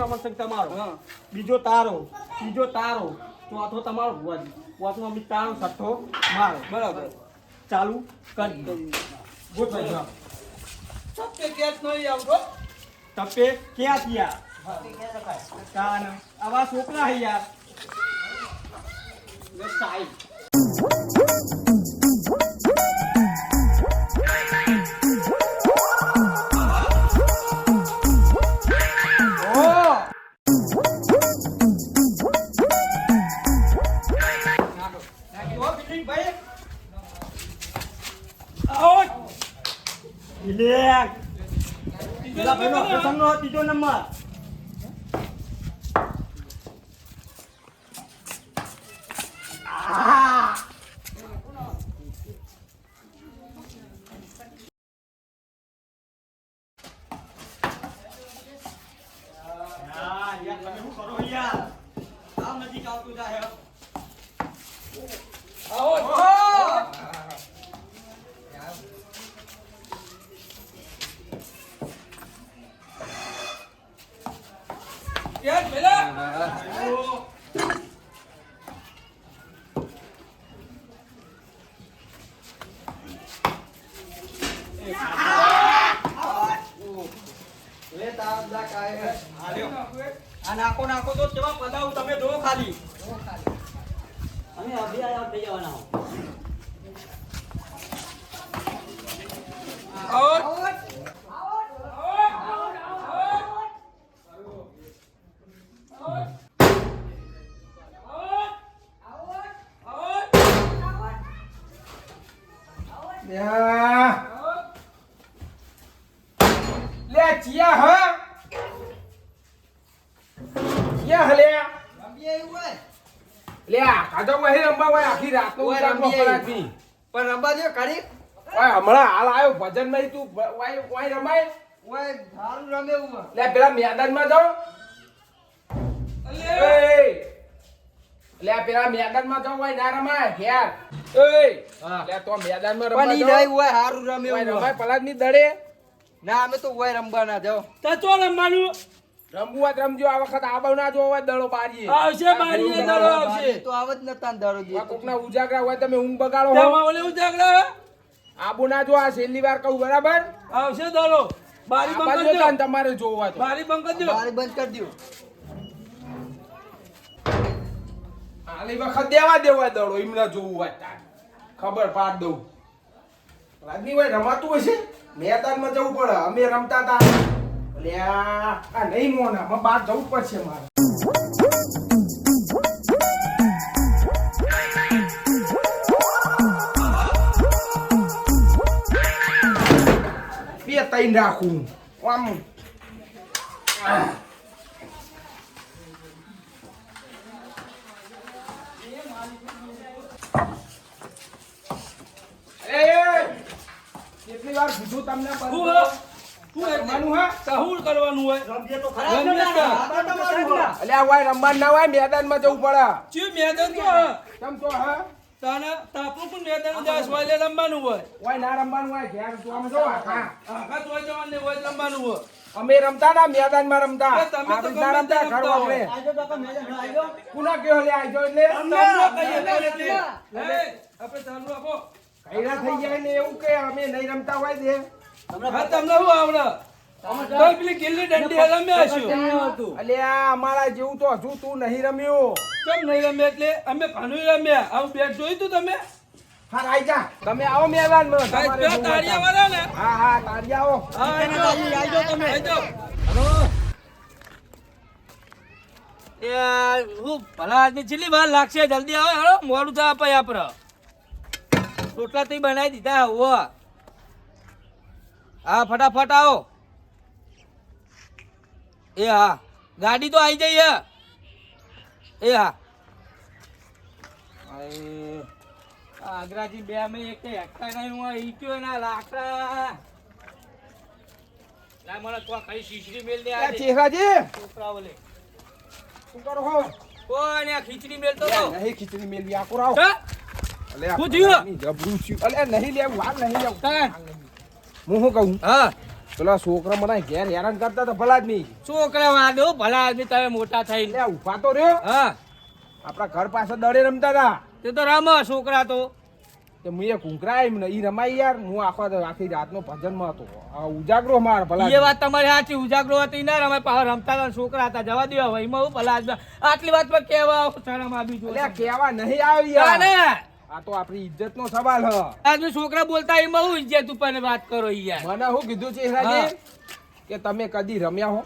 રમત સંગ તમારો, બીજો તારો, ત્રીજો તારો, ચોથો તમારો ભુવાજી, પાંચમો અમિત તારો, છઠ્ઠો મારો. બરાબર, ચાલુ કરી દો. ગોઠવાઈ જાઓ. ટપ્પે કેચ નહીં આવતો. ટપ્પે ક્યાં થયા? કાન આવા છોકરા હે યાર. સાઈ ત્રીજો નંબર. નજીક આવતું જાય. કેચ પેલા. આ નાખો નાખો તો કેવા પદાવ તમે જો ખાલી. અમે અભી આયા થઈ જવાના. આઉટ. લે ચિયા હા યા લે લે કાજો વહી રંબા હોય આખી રાત નો રંબી પણ રંબા દે કરી. ઓય હમણાં હાલ આયો ભજન માં તું ઓય રમાય ઓય ધારું રમે ઉમાં. લે પેલા મેદાન માં જાઓ. લે પેલા મેદાન માં જાઓ ઓય ના રમાય ઘેર. લે તો મેદાન માં રમવા પણ ઈ જાઓ. નહીં ઓય હારું રમે ઓય ઉમાં. રમાય પલાદ ની દડે ના અમે તો ઓય રમવા ના જાવ. તો ચો રમવાનું રમવું હોય તો રમજો. આ વખત આબવ ના જોવો હોય દડો બારીએ આવશે. બારીએ દડો આવશે. તો આવત નતા દારો દે. કોકના ઉજાગરા હોય તમે ઊંઘ બગાડો હો. તેમાં ઓલે ઉજાગરા આબુ ના જો. આ છેલ્લી વાર કહું બરાબર. આવશે દડો. બારી આ બંધ બાજુ કરી દો. તાન તમારે જોવું હોય તો. બારી બંધ કરી દો. બારી બંધ કરી દો. આલી વખત દેવા દેવા દડો એમને જોવું હોય તાન ખબર પાડ દઉં. રાજની ભાઈ રમાતું હશે મેદાનમાં જવું પડે. અમે રમતા હતા. લ્યા આ નહીં મોના માં બહાર જવું પડશે મારે. બે તૈન રાખું આમ. કેટલી વાર કીધું તમને રમવાનું હા સહુર કરવાનું હોય. રમજે તો રમજે તો. અલ્યા વાય રમવાનું ના હોય મેદાનમાં જવું પડે. ચી મેદાન તો કેમ તો હા તાને તાપનું પણ મેદાન દાસ વાલે રમવાનું હોય. વાય ના રમવાનું હોય ઘેર તો આમ જો હા આખા તો હોય જવાનું હોય રમવાનું હોય. અમે રમતા ના મેદાનમાં રમતા. એ તમે તો આપણે ના ગમે તે રમતા ઘર રમતા વાપરે. હોય. આજો કાકા મેદાન આજો. કુના કયો લે આજો એટલે તમને કહીએ પહેલેથી. આપણે ચાલુ રાખો. કઈરા થઈ જાય ને એવું કે અમે નહીં રમતા હોય દે. હા તમને શું આવડે? તો પેલી ગિલ્લી દંડી રમ્યા હશું. અલ્યા અમારા જેવું તો હજુ તું નહીં રમ્યો. કેમ નહીં રમ્યા? એટલે અમે ઘણું રમ્યા. આવું બેટ જોયું તું તમે? હા આઈ જા તમે આવો મેદાનમાં. ભાઈ તમારે પેલા જોવું તાળિયા હોય વાળા ને. તો. હા હા તાળિયા આવો. હા આઈ તમે. આઈ જાઓ. હું ભલા આદમી છેલ્લી વાર લાગશે. જલ્દી આવો હેડો. મોડું થવા પાય આપણે. રોટલા તો બનાવી દીધા. હો હા ફટાફટ આવો. એ હા ગાડી તો આવી જઈ. એ હા આગ્રાજી બે મેં એક હેકતા નહીં હોય. ઈચ્યો ના લાકડા લા મને તો કઈ શીશડી મેલ દે. આ ચેહરાજી છોકરા ઓલે શું કરો હો? કોઈ ને ખીચડી મેલતો તો. નહીં ખીચડી મેલવી આ કોરાવ. હા? શું થયું? જબરું છું. અલે નહીં લેવું હાલ નહીં લેવું. તાન. હું શું કહું હા પેલા છોકરા મને ઘેર હેરાન કરતા તો ભલા જ નહીં. છોકરા વાદો ભલા આદમી તમે મોટા થઈ એટલે ઉભા તો રહ્યો. હા આપણા ઘર પાસે દડે રમતા હતા. તે તો રમ છોકરા તો તે હું એ કુંકરા એમ ને ઈ રમાઈ યાર. હું આખી રાતનો ભજનમાં હતો. આ ઉજાગરો માર ભલા. એ વાત તમારી સાચી. ઉજાગરો હતી ના રમાય પાછા રમતા હતા છોકરા હતા જવા દો હવે એમાં હું ભલા આદમી આટલી વાત પર કેવા શરમ આવી એટલે જોઈએ કેવા નહીં આવી યાર. ને આ તો આપણી ઇજ્જત નો સવાલ હ. આદમી છોકરા બોલતા એમાં હું ઇજ્જત ઉપર વાત કરો યાર. મને શું કીધું છે હેરાજી કે તમે કદી રમ્યા હો?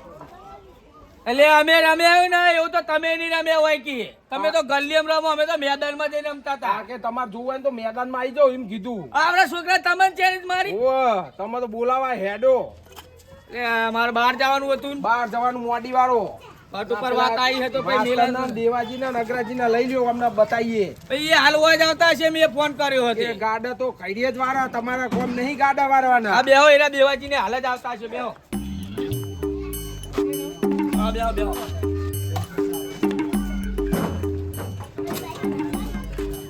એટલે અમે રમ્યા ને એવું તો તમે નહીં રમ્યા હોય કે તમે તો ગલીમાં રમો અમે તો મેદાનમાં જઈને રમતા હતા. કે તમારે જોવું હોય ને તો મેદાનમાં આવી જાઓ એમ કીધું. આપણા છોકરા તમને ચેલેન્જ મારી ઓહ, તમે તો બોલાવા હેડો. મારે બહાર જવાનું હતું ને. બહાર જવાનું મોડી વાળો. વાત ઉપર વાત આવી છે તો પછી માસ્તરના, દેવાજીના ને અગ્રાજીના લઈ લ્યો અમને બતાવીએ. એ હાલ હોય જ આવતા છે મેં ફોન કર્યો હતો. એ ગાડા તો ખૈડીએ જ વાળા. તમારા કોમ નહીં ગાડા વાળવાના. હા બેહો એના દેવાજી ને હાલ જ આવતા છે બેહો. હા બેહો બેહો.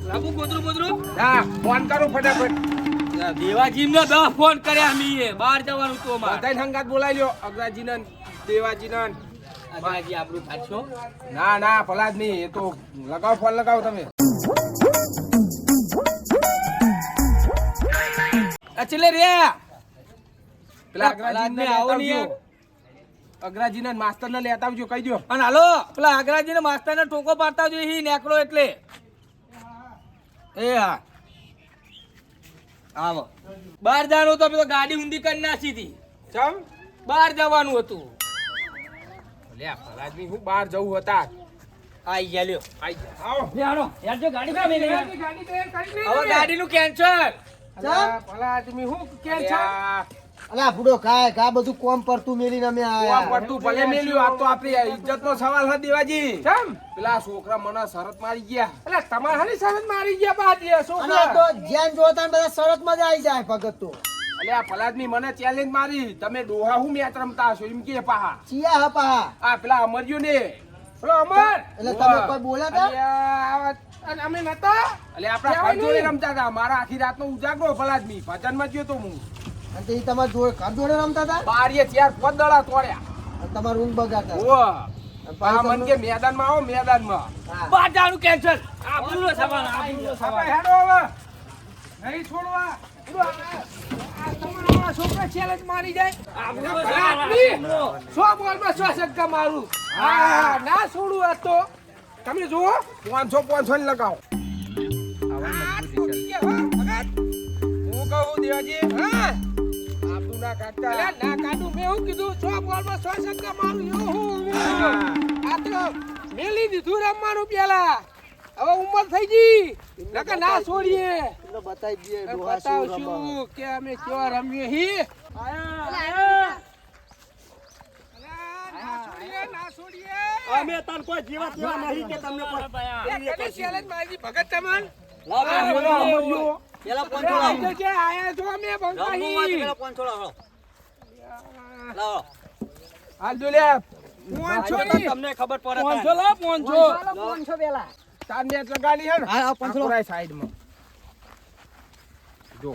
લાબુ ગોદરું ગોદરું. હા, ફોન કરું ફટાફટ. દેવાજી ને 10 ફોન કર્યા મીએ બહાર જવાનું તો મારે. બધાય સંગાત બોલાવી લ્યો. અગ્રાજીને ને દેવાજીને. દેવાજી આપણું થાશો. ના ના ભલા જ નહીં. એ તો લગાવો, ફોન લગાવો તમે. અચલે રે પેલા અગ્રાજીને અગ્રાજીને આવો લેતા નહીં આવજો. અગ્રાજીને ને માસ્તરને લેતા આવજો કહી દો. અને હાલો પેલા આગરાજી ને માસ્ટર ને ટોકો પાડતા જોઈએ નેકળો એટલે. એ હા આવો. બહાર જવાનું તો ગાડી ઊંધી કરી નાખી હતી. ચમ બહાર જવાનું હતું. લે ભલાદમી હું બહાર જવું હતા. આઈ ગયા લ્યો. આઈ જા. આવો. હવે ગાડીનું કેન્સલ. અલા, ભલાદમી હું કેમ છે? અલા બુડો કાય કા બધું કોમ પરતું મેલીને અમે આ આયા. પડતું ભલે મેલ્યું. આ તો આપણી ઇજ્જતનો સવાલ છે દેવાજી. કેમ? પેલા છોકરા મને શરત મારી ગયા. એટલે તમારે હારી શરત મારી ગયા બાજી અને આ તો જેન જોતા ને બધા શરતમાં જ આવી જાય ભગત તો. અલે આ ભલાદમી મને ચેલેન્જ મારી. તમે ડોહા હું મેચ રમતા હશો એમ કે પાહા. ચિયા હપા આ પેલા અમરજો ને. પેલો અમર. એટલે તમે કોઈ બોલ્યા તા? અને અમે નતા. એટલે આપણા ભાઈ જોડે રમતા હતા. મારા આખી રાતનો ઉજાગરો ભલાદમી. ભજનમાં ગયો તો હું. અને તે તમારા જોડે ઘર જોડે રમતા હતા બારીએ 4-5 દડા તોડ્યા. અને તમારું ઊંઘ બગાડતા હતા. ઓહ. આ મન કે મેદાનમાં આવો મેદાનમાં. હા. બહાર જવાનું કેન્સલ. આપણું સવાલ આપણું આપણે સવાલ. હેડો હવે. નહીં છોડવા. આ તમારા છોકરા ચેલેન્જ મારી જાય. આપણું ભલાદમી. સવાલ. 100 બોલમાં 100 છક્કા મારું. હા, ના છોડું આ તો. તમે જુઓ 500 ને લગાવો. હું કહું દેવાજી. હા. આપણું ના કાઢતા. ના કાઢું. મેં શું કીધું 100 બોલમાં 100 છક્કા મારું એવું હું. આ તો મેલી દીધું રમવાનું પેલા. હવે ઉંમર થઈ ગઈ. નકર ના છોડીએ. એટલે બતાવી દઈએ ડોહા શું રમે. બતાવશું કે અમે કેવા રમીએ હી. ના છોડીએ. અમે તન કોઈ જીવત જેવા નહીં કે તમને કોઈ કને ચેલેન્જ મારી ભગત તમન. લાવો પેલા પાંચસો લાવો. કે આયા છો અમે બંકાહી. પેલા 500 લાવો. લાવો. હાલ જો લે. 500 ની. તમને ખબર પડે 500 લાવ 500. 500 પેલા તાર નેટ લગાડી હે ને. હા 500 આ સાઈડમાં. જો.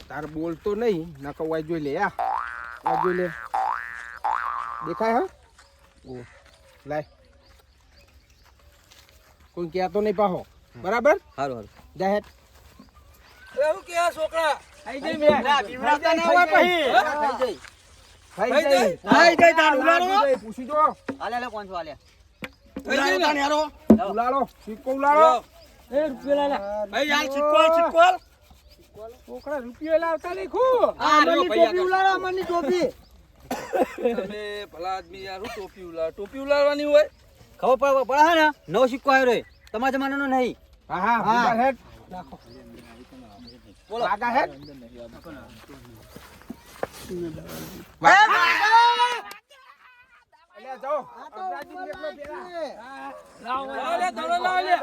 તાર બોલતો નહીં નકર વાય જોઈ લે આ. આ જોઈ લે. દેખાય હે? ઓ લાય. કોઈ કહેતો નહીં પાહો. બરાબર? હારું હારું. જાહેર. એવું કે છોકરા થઈ જઈ મે. બીવડાતા ના હોય પછી. થઈ જઈ. થઈ જઈ તાર ઉલાળો. પૂછી જો. આલે 500 આલે. થઈ જઈ તાર હેરો. ઉલાળો. સિક્કો ઉલાળો. એ રૂપિયા લે. ભાઈ યાર ચિક્કોલ ચિક્કોલ. છોકરા રૂપિયો લાવતા નહીં ખું. આ રહ્યો ભાઈ ટોપી ઉલાડો અમરની ટોપી. તમે ભલા આદમી યાર હું ટોપી ઉલાડવાની હોય ખબર પડે હે ને નવો સિક્કો આવ્યો રે તમારા જમાનાનો નહીં હા હા ઉભા હેડ. રાખો. બોલો આગા હેડ. અલ્યા જાઓ. અગ્રાજી એકલો પેલા. લાવો લે દડો લાવો લે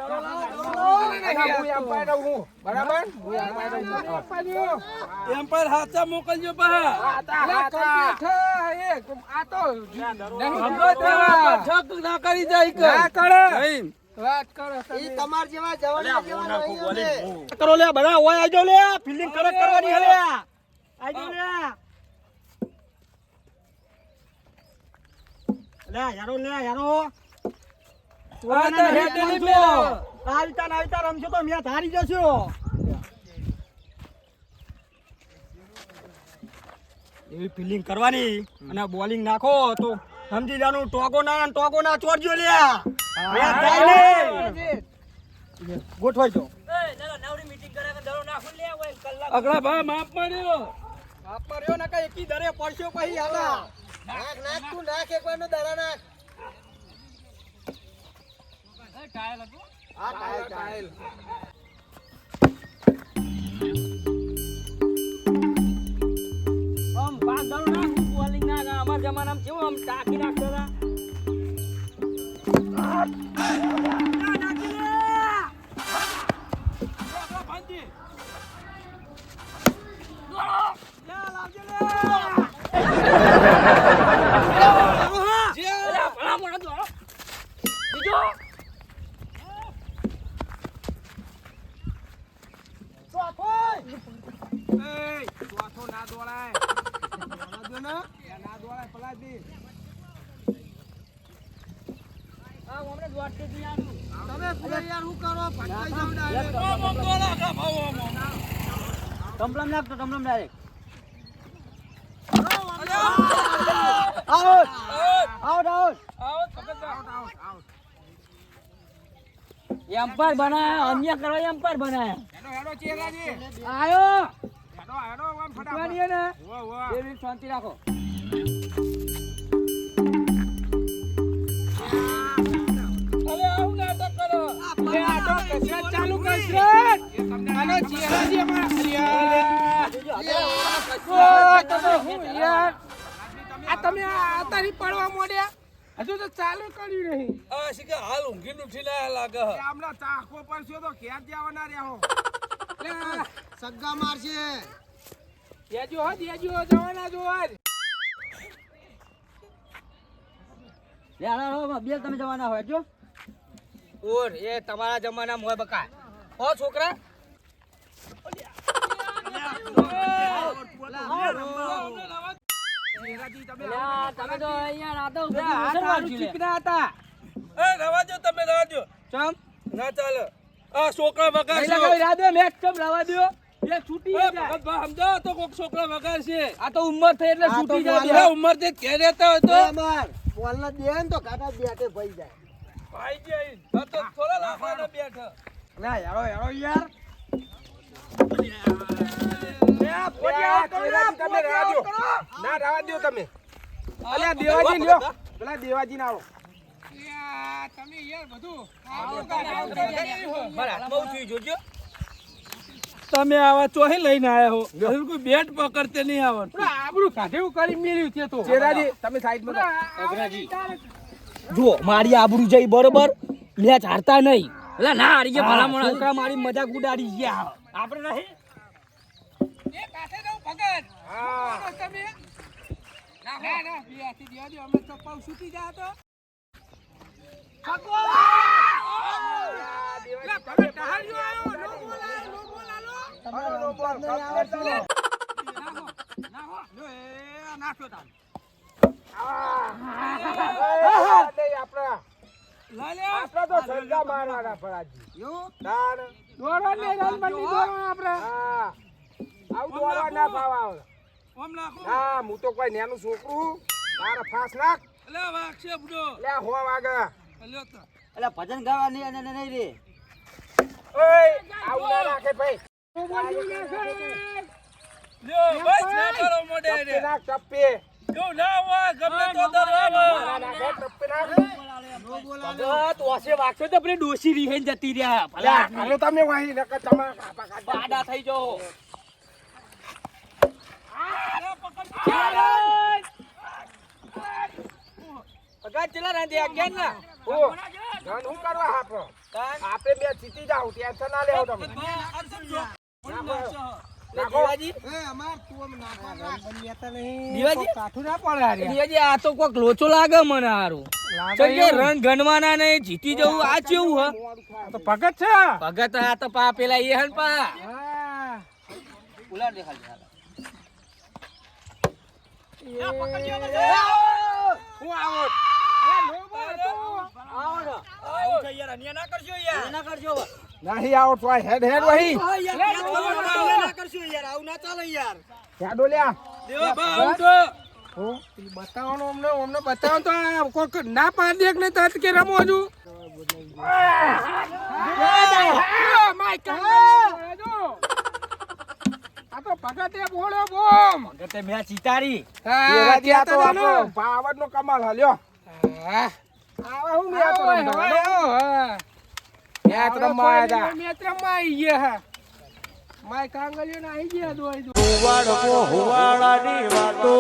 અલ્યા હું આમ પાડ્યો હું. બરાબર? હું આમ પાડ્યો. એમ્પાયર હાથા મોકલજો પા આ તો નહીં છક ના કરી જાય કે ના કરે. નહીં વાત કરો ઈ તમાર જેવા જવાના જેવા નહીં અમને. કરો લે બધા ઓય આજો લે ફિલ્ડિંગ કરવાની હલે આજો લે લે યારો લે યારો આ તો હેડ ની મેલો. નાવીતા રમશો તો મેચ હારી જશો. એવી ફિલ્ડિંગ કરવાની અને બોલિંગ નાખો તો સમજી જાનું ટોગો ના ચોરજો લ્યા. મેચ જાય ને. ગોઠવાઈ જો. અગલા ભાઈ માફ પડ્યો. આપ માર્યો ના કઈ એકી દરે પડશો પછી હાલા. નાખ તું નાખ એક વાર નો દાડા નાખ. આ ટાઈલ આમ ભાગ દરો ના બોલિંગ ના અમાર જમાનામાં કેવું આમ ટાકી નાખતા હતા. ચોથો ના દોડાય. ના દોડાય પલાજી. તમે પૂરા યાર હું કરો ભટકાઈ જાવ ડાયરેક્ટ. કમ્પ્લેન નાખતો complain direct. Out out umpire બનાયા અન્ય કરવા એમ્પાયર બનાયા. હેડો ચેરાજી. આયો હેડો આમ ફટાફટ. જીતવાની ને વો વો. 2 મિનિટ શાંતિ રાખો. અરે આવું નાટક કરો. એ આ તો કસરત ચાલુ કસરત. અને ચેરાજી યાર. આ તમે આ તારી પડવા મોડ્યા. હજુ તો ચાલુ કર્યું નહીં. આ શીખે હાલ ઊંઘી ઉઠીને આયા લાગે. હમણાં ચાખવો પડશે તો ઘેર જવાના રહ્યો. સગ્ગા મારશે. દેજો જવાના જો આજ. લે હાલો બે તમે જવાના હોય જો. ઓર એ તમારા જમાનામાં હોય બકા. હો છોકરા. ચેરાજી તમે તમે તો અહીંયા રાતો હાથ હારું ચીકણા હતા. એ રવા દો તમે રવા દો. ચમ ના ચાલે. આ છોકરા વગાડશે. રાધે મેચ કેમ લાવા દો. એ છૂટી જાય. સમજાવો તો કોક છોકરા વગાડશે. આ તો ઉંમર થઈ એટલે આ તો છૂટી બોલ. જાય. ઉંમર થી ઘેર રહેતા હોય તો અમાર બોલ ના દે ને તો કાકા બેટે ભઈ જાય. ભાઈ જાય. આ તો થોડા લાકડાના બેઠા. લે યારો યાર. તમે રાહ દો. ના રાહ દો તમે. અલ્યા દેવાજી લ્યો. પેલા દેવાજી ના આવો. તમે યાર બધું મારા હાથમાં ઉઠી જોજો. તમે આવા ચોહી લઈને આયા હો કોઈ બેટ પકડતે નહીં આવવાનું. આબરૂ કાઢે એવું કરી મેલ્યું છે તો. ચેરાજી તમે સાઈડમાં અગ્રાજી જુઓ મારી આબરૂ જઈ બરોબર મેચ હારતા નહીં. એટલે ના હારી ગયા ભલા મોણા છોકરા મારી મજાક ઉડાડી ગયા. આપણે નહીં એ કાઠે દઉં ભગત. હા તમે ના બિયાથી દેવા દો અમે તો પાઉ છૂટી જા તો. હું તો કોઈ નેનું છોકરું તારા ફાસ નાખ. લે હો વાગે. એટલે ભજન ગાવા નહીં અને નહીં રે. ઓય આવું ના રાખે ભાઈ. લ્યો બસ ના કરો મોઢે રે. ટપ્પે નાખ ટપ્પે. એવું ના હોય ગમે તો દરવાજો. ના નાખે ટપ્પે નાખ. ભગત ઓસે વાગશો તો આપણે ડોસી રીહેન જતી રહ્યા. અલ્યા હાલો તમે વાહી નકર તમારા કાપા કાઢ. પાડા થઈ જાઓ. ભગત ચલા રાંધી અગિયાર ના. ઓ ધન હું કરવા હાપો. આપે બે જીતી જાવ ટેન્શન ના લેવો તમે. નાખો. એ અમાર તું આમ નાખવા રન બન્યાતા નહીં. દીવાજી? તો કાઠું ના પડે હારી. દિયાજી આ તો કોક લોચો લાગે મને હારું. કે રન ગણવાના નહીં જીતી જવું આ કેવું હ તો ભગત છે. ભગત આ તો પા પેલા એ હન પા હા. ઉલાડ દે ખાલી હાલ. હું આવો. નહીં આવડતું આ હેડ હેડ વહી હેડો લ્યા દેવા બા આવું તો હો બતાવવાનું અમને બતાવો તો આ કોક ના પાડી દે કે નહીં તત કે રમો હજુ આ તો ભગતે બોલ્યો બોમ તે મેં ચિતારી આ તો આપણો પાવર નો કમાલ હાલ્યો આવા હું મેં તો મેચ રમવા આવ્યા મેચ રમવા આવી ગયા માય કાંગલીઓ ના આવી ગયા દોઈ હુવાડો હુવાડાની વાતો